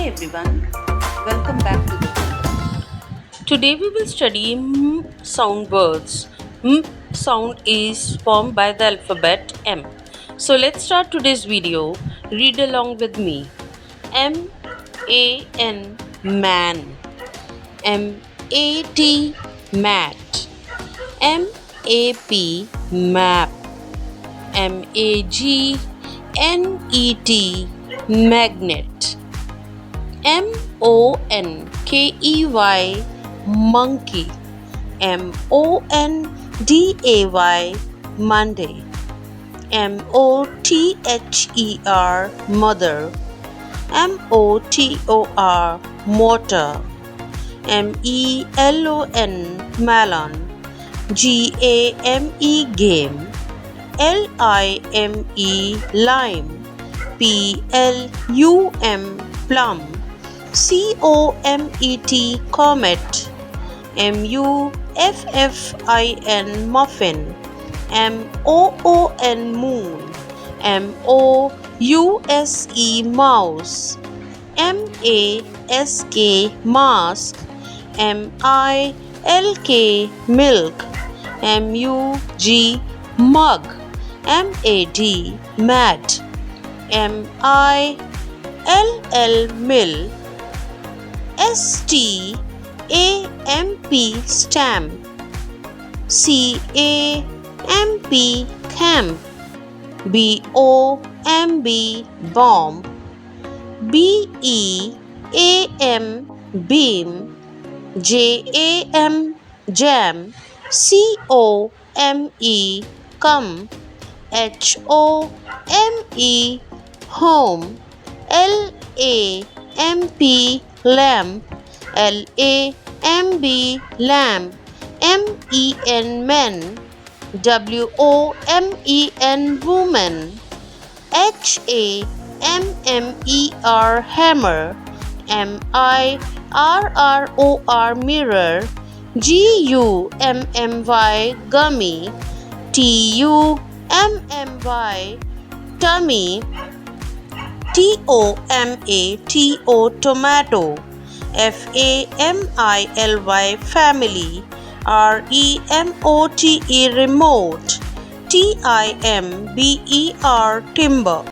everyone, welcome back to the channel. Today we will study sound words. Sound is formed by the alphabet M. So let's start today's video. Read along with me. M-A-N, man. M-A-T, mat. M-A-P, map. M-A-G-N-E-T, magnet. MONKEY, monkey. MONDAY, Monday. MOTHER, mother. MOTOR, motor. MELON, melon. GAME, game. LIME, lime. PLUM, plum. COMET, comet. MUFFIN, muffin. MOON, moon. MOUSE, mouse. MASK, mask. MILK, milk. MUG, mug. MAD, mat. MILL, mill. STAMP, stamp. CAMP, camp. BOMB, bomb. BEAM, beam. JAM, jam. COME, come. HOME, home. LAMP, lamp. LAMB, lamp. MEN, men. WOMEN, woman. HAMMER, hammer. MIRROR, mirror. GUMMY, gummy. TUMMY, tummy. TOMATO, tomato. FAMILY, family. REMOTE, remote. TIMBER, timber.